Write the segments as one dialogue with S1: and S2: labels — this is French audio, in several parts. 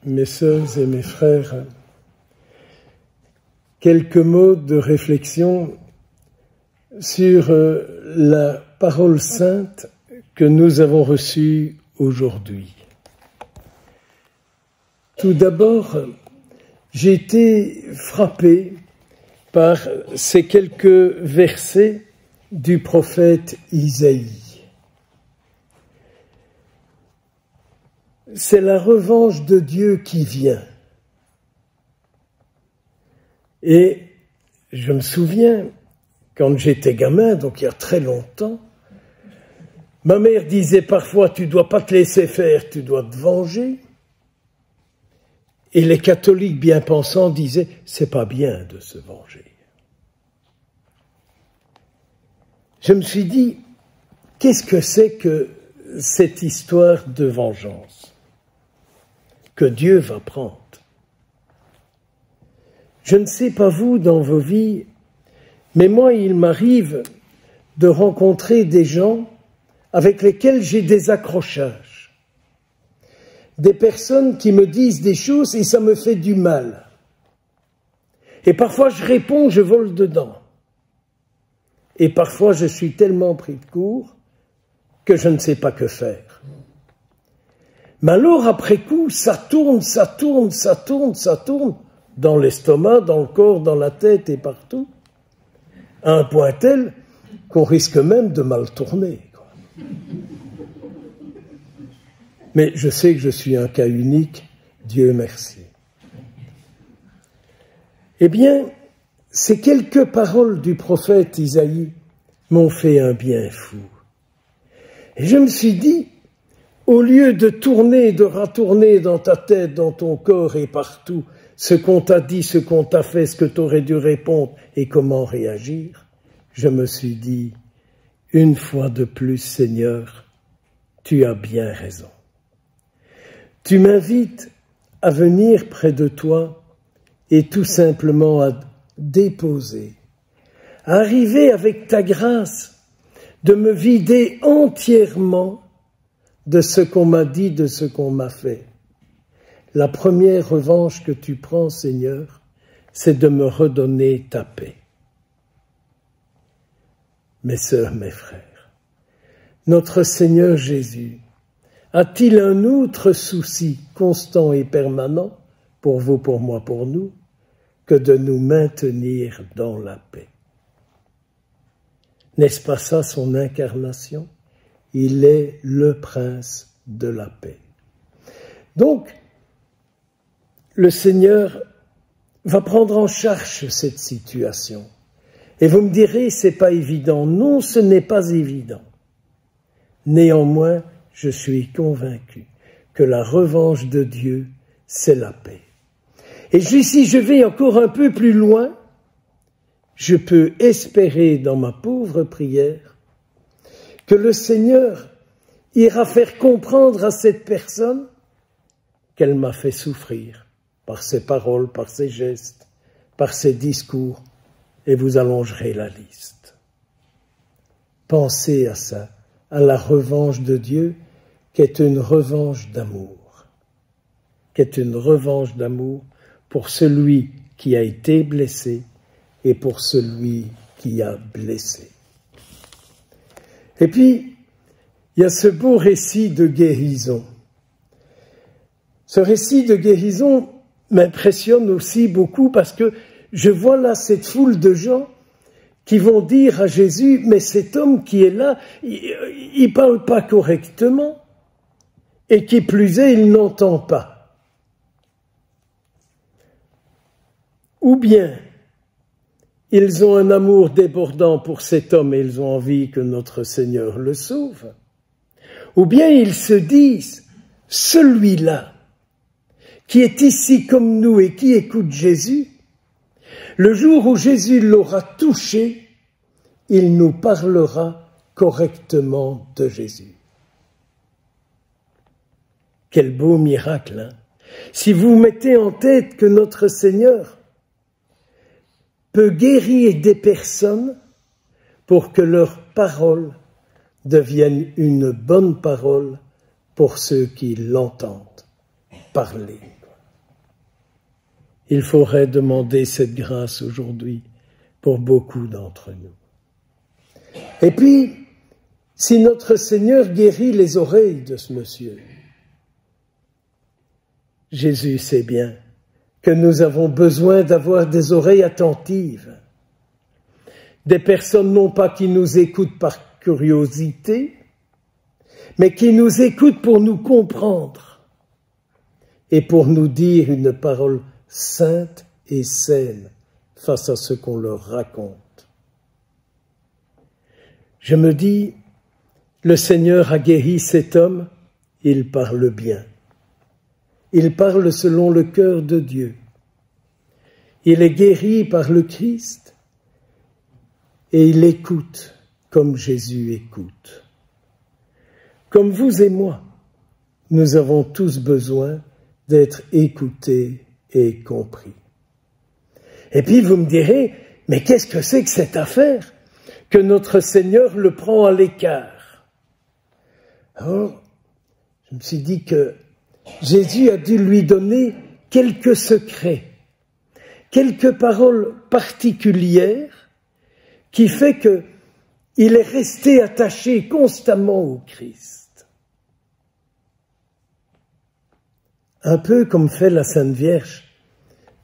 S1: mes sœurs et mes frères, quelques mots de réflexion sur la parole sainte que nous avons reçue aujourd'hui. Tout d'abord, j'ai été frappé par ces quelques versets du prophète Isaïe. C'est la revanche de Dieu qui vient. Et je me souviens, quand j'étais gamin, donc il y a très longtemps, ma mère disait parfois « tu ne dois pas te laisser faire, tu dois te venger ». Et les catholiques bien pensants disaient « c'est pas bien de se venger ». Je me suis dit « qu'est-ce que c'est que cette histoire de vengeance que Dieu va prendre ?» Je ne sais pas vous dans vos vies, mais moi il m'arrive de rencontrer des gens avec lesquels j'ai des accrochages. Des personnes qui me disent des choses et ça me fait du mal. Et parfois je réponds, je vole dedans. Et parfois je suis tellement pris de court que je ne sais pas que faire. Mais alors après coup, ça tourne dans l'estomac, dans le corps, dans la tête et partout, à un point tel qu'on risque même de mal tourner. Mais je sais que je suis un cas unique, Dieu merci. Eh bien, ces quelques paroles du prophète Isaïe m'ont fait un bien fou. Et je me suis dit, au lieu de tourner, de ratourner dans ta tête, dans ton corps et partout, ce qu'on t'a dit, ce qu'on t'a fait, ce que tu aurais dû répondre et comment réagir, je me suis dit, une fois de plus, Seigneur, tu as bien raison. Tu m'invites à venir près de toi et tout simplement à déposer, à arriver avec ta grâce, de me vider entièrement de ce qu'on m'a dit, de ce qu'on m'a fait. La première revanche que tu prends, Seigneur, c'est de me redonner ta paix. Mes sœurs, mes frères, notre Seigneur Jésus a-t-il un autre souci constant et permanent, pour vous, pour moi, pour nous, que de nous maintenir dans la paix? N'est-ce pas ça son incarnation? Il est le prince de la paix. Donc, le Seigneur va prendre en charge cette situation. Et vous me direz, c'est pas évident. Non, ce n'est pas évident. Néanmoins, je suis convaincu que la revanche de Dieu, c'est la paix. Et si je vais encore un peu plus loin, je peux espérer dans ma pauvre prière que le Seigneur ira faire comprendre à cette personne qu'elle m'a fait souffrir par ses paroles, par ses gestes, par ses discours, et vous allongerez la liste. Pensez à ça, à la revanche de Dieu, qui est une revanche d'amour, pour celui qui a été blessé et pour celui qui a blessé. Et puis, il y a ce beau récit de guérison. Ce récit de guérison m'impressionne aussi beaucoup parce que je vois là cette foule de gens qui vont dire à Jésus, mais cet homme qui est là, il parle pas correctement et qui plus est, il n'entend pas. Ou bien, ils ont un amour débordant pour cet homme et ils ont envie que notre Seigneur le sauve. Ou bien ils se disent, celui-là, qui est ici comme nous et qui écoute Jésus, le jour où Jésus l'aura touché, il nous parlera correctement de Jésus. Quel beau miracle, hein? Si vous mettez en tête que notre Seigneur peut guérir des personnes pour que leur parole devienne une bonne parole pour ceux qui l'entendent parler. Il faudrait demander cette grâce aujourd'hui pour beaucoup d'entre nous. Et puis, si notre Seigneur guérit les oreilles de ce monsieur, Jésus sait bien que nous avons besoin d'avoir des oreilles attentives, des personnes non pas qui nous écoutent par curiosité, mais qui nous écoutent pour nous comprendre et pour nous dire une parole sainte et saine face à ce qu'on leur raconte. Je me dis, le Seigneur a guéri cet homme, il parle bien. Il parle selon le cœur de Dieu. Il est guéri par le Christ et il écoute comme Jésus écoute. Comme vous et moi, nous avons tous besoin d'être écoutés et compris. Et puis vous me direz, mais qu'est-ce que c'est que cette affaire que notre Seigneur le prend à l'écart? Alors, je me suis dit que Jésus a dû lui donner quelques secrets, quelques paroles particulières qui fait qu'il est resté attaché constamment au Christ. Un peu comme fait la Sainte Vierge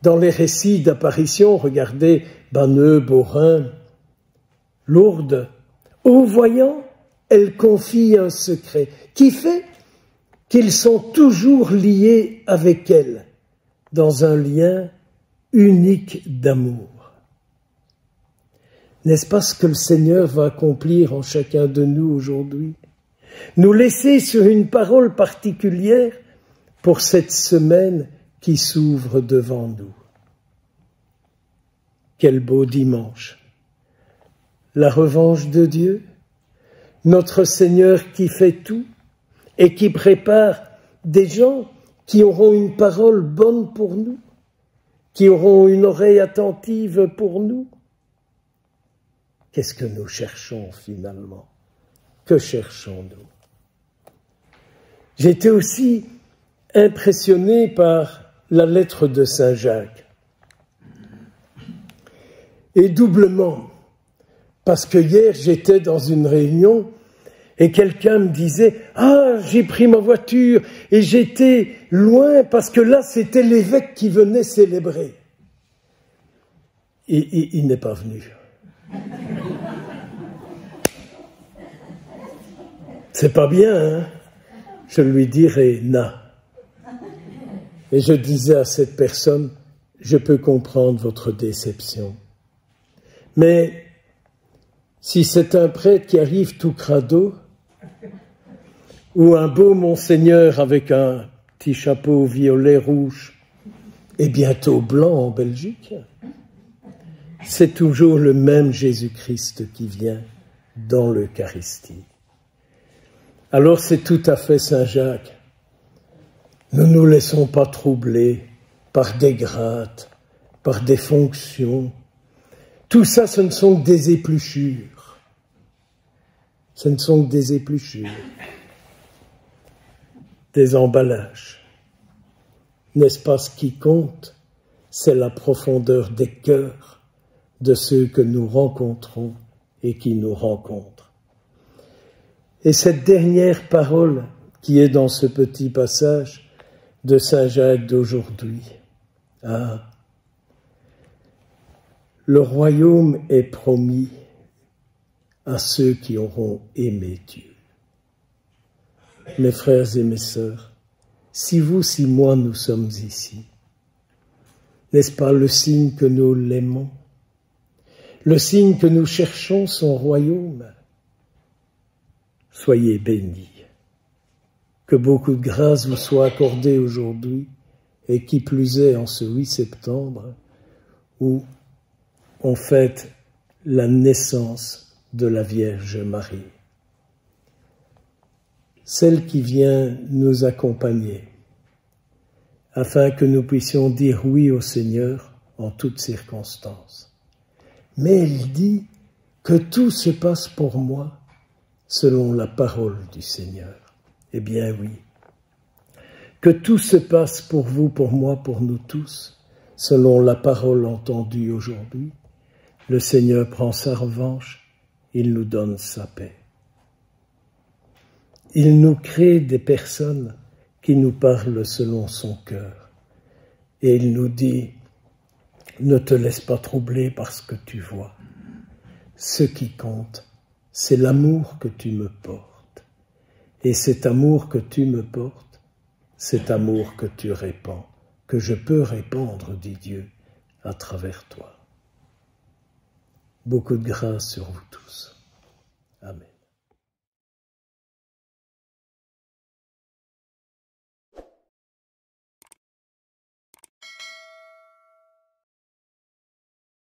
S1: dans les récits d'apparition, regardez Banneux, Beaurain, Lourdes. Au voyant, elle confie un secret qui fait qu'ils sont toujours liés avec elle dans un lien unique d'amour. N'est-ce pas ce que le Seigneur va accomplir en chacun de nous aujourd'hui? Nous laisser sur une parole particulière pour cette semaine qui s'ouvre devant nous. Quel beau dimanche! La revanche de Dieu, notre Seigneur qui fait tout et qui prépare des gens qui auront une parole bonne pour nous, qui auront une oreille attentive pour nous. Qu'est-ce que nous cherchons finalement? Que cherchons-nous? J'étais aussi impressionné par la lettre de Saint Jacques. Et doublement, parce que hier j'étais dans une réunion et quelqu'un me disait « Ah, j'ai pris ma voiture et j'étais loin parce que là c'était l'évêque qui venait célébrer. » Et il n'est pas venu. C'est pas bien, hein? Je lui dirai « Na ». Et je disais à cette personne « Je peux comprendre votre déception. Mais si c'est un prêtre qui arrive tout crado, ou un beau monseigneur avec un petit chapeau violet rouge, et bientôt blanc en Belgique, c'est toujours le même Jésus-Christ qui vient dans l'Eucharistie. Alors c'est tout à fait Saint Jacques. Ne nous laissons pas troubler par des grades, par des fonctions. Tout ça, ce ne sont que des épluchures. Ce ne sont que des épluchures. Des emballages. N'est-ce pas ce qui compte? C'est la profondeur des cœurs de ceux que nous rencontrons et qui nous rencontrent. Et cette dernière parole qui est dans ce petit passage de Saint Jacques d'aujourd'hui. Ah, le royaume est promis à ceux qui auront aimé Dieu. Mes frères et mes sœurs, si vous, si moi, nous sommes ici, n'est-ce pas le signe que nous l'aimons? Le signe que nous cherchons son royaume? Soyez bénis. Que beaucoup de grâce vous soit accordée aujourd'hui, et qui plus est en ce 8 septembre, où on fête la naissance de la Vierge Marie. Celle qui vient nous accompagner, afin que nous puissions dire oui au Seigneur en toutes circonstances. Mais elle dit que tout se passe pour moi selon la parole du Seigneur. Eh bien oui, que tout se passe pour vous, pour moi, pour nous tous, selon la parole entendue aujourd'hui, le Seigneur prend sa revanche, il nous donne sa paix. Il nous crée des personnes qui nous parlent selon son cœur. Et il nous dit, ne te laisse pas troubler par ce que tu vois. Ce qui compte, c'est l'amour que tu me portes. Et cet amour que tu me portes, cet amour que tu répands, que je peux répandre, dit Dieu, à travers toi. Beaucoup de grâce sur vous tous.